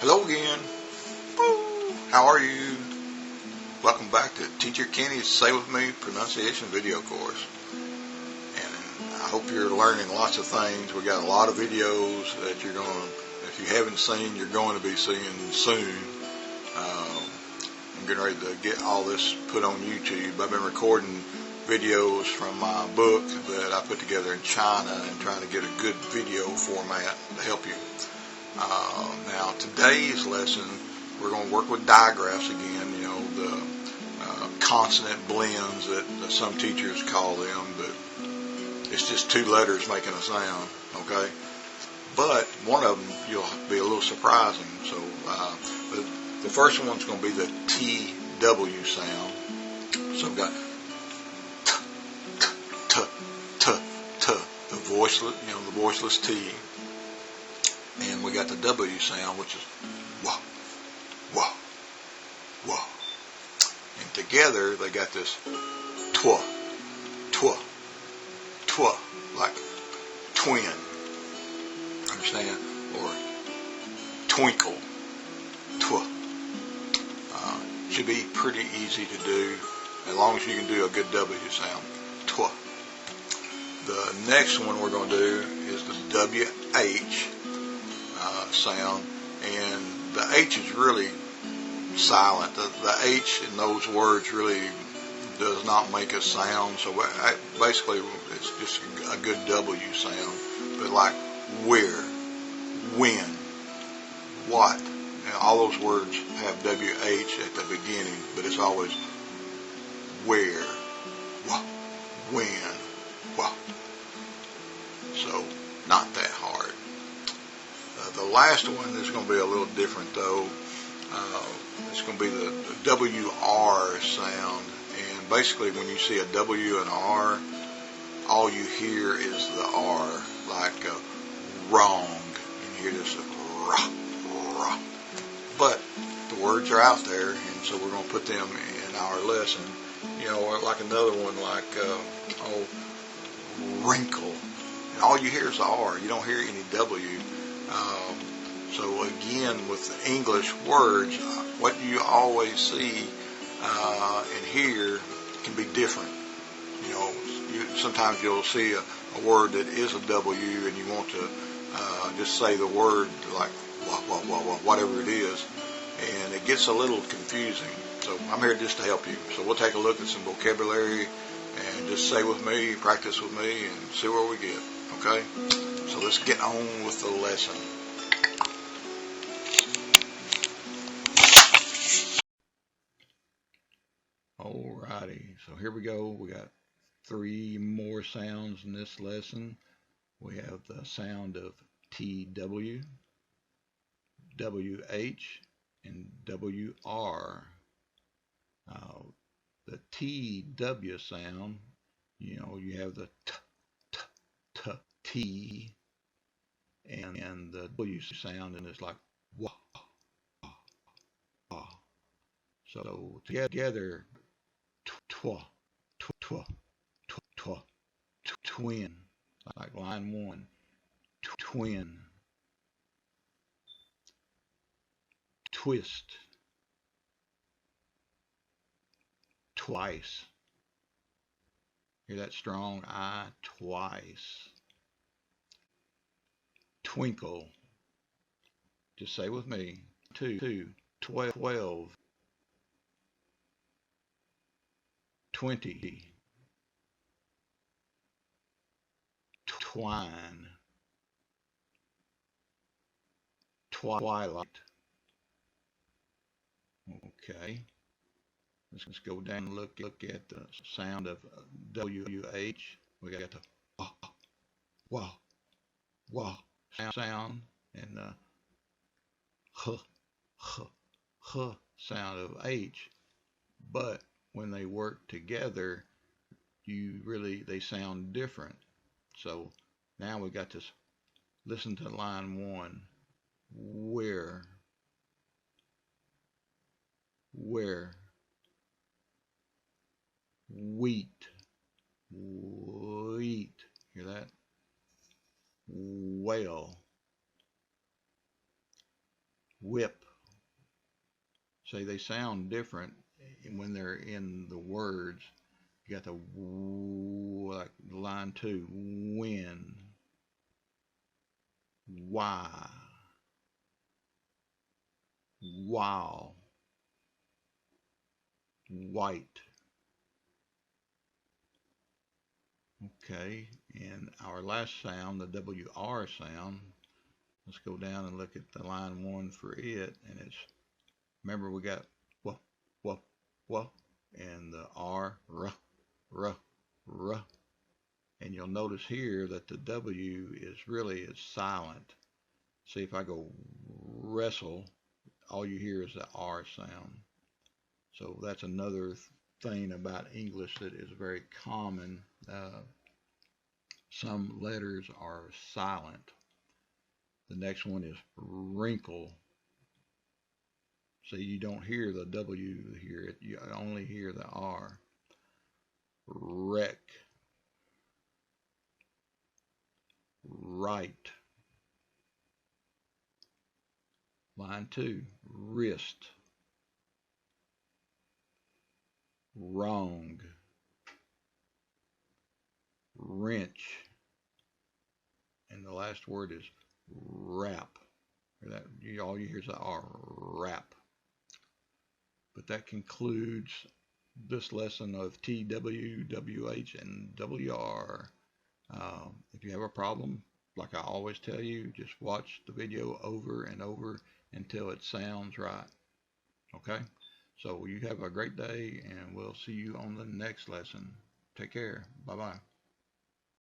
Hello again. How are you? Welcome back to Teacher Kenny's Say With Me pronunciation video course. And I hope you're learning lots of things. We got a lot of videos that if you haven't seen, you're going to be seeing soon. I'm getting ready to get all this put on YouTube. I've been recording videos from my book that I put together in China and trying to get a good video format to help you. Now today's lesson, we're going to work with digraphs again, the consonant blends that some teachers call them, but it's just two letters making a sound, okay? But one of them you'll be a little surprising. So the first one's going to be the TW sound. So we've got t, the voiceless T. And we got the W sound, which is wah, wah, wah. And together they got this twa, twa, twa, like twin. Understand? Or twinkle, twa. Should be pretty easy to do as long as you can do a good W sound. Twa. The next one we're going to do is the WH sound, and the H is really silent. The H in those words really does not make a sound, so basically it's just a good W sound. But like where, when, what, all those words have WH at the beginning, but it's always where, what, when, what. So not that hard. The last one is going to be a little different though. It's going to be the WR sound, and basically when you see a W and R, all you hear is the R, like wrong. You hear this rah, rah. But the words are out there, and so we're going to put them in our lesson. Or like another one like wrinkle. And all you hear is the R. You don't hear any W. So again, with the English words, what you always see and hear can be different. Sometimes you'll see a word that is a W, and you want to just say the word like whatever it is, and it gets a little confusing. So I'm here just to help you. So we'll take a look at some vocabulary and just say with me, practice with me, and see where we get. Okay? So let's get on with the lesson. Alrighty, so here we go. We got 3 more sounds in this lesson. We have the sound of TW, WH, and WR. The TW sound, you have the T, and the W sound, and it's like wah, wah. So together, twa, twa, twa, twin, like line 1, twin, twist, twice. Hear that strong I, twice. Twinkle, just say with me, 2, 12, 20, twine, twilight. Okay, let's go down and look at the sound of WH. We got the wah, wah sound, and the h sound of H. But when they work together, they sound different. So now we got this. Listen to line 1. Where, wheat, hear that? Whale, whip. See, they sound different when they're in the words. You got the like line 2, win, why, wow, white. Okay, and our last sound, the WR sound, let's go down and look at the line 1 for it, and it's, remember we got wah, wah, wah, and the R, r, and you'll notice here that the W is silent. See, if I go wrestle, all you hear is the R sound. So that's another thing about English that is very common. Some letters are silent. The next one is wrinkle. So you don't hear the W here, you only hear the R. Wreck. Right. Line 2, wrist. Wrong. Wrench. And the last word is wrap. All you hear is the R, wrap. But that concludes this lesson of TW, WH, and WR. If you have a problem, like I always tell you, just watch the video over and over until it sounds right. Okay? So you have a great day, and we'll see you on the next lesson. Take care. Bye-bye.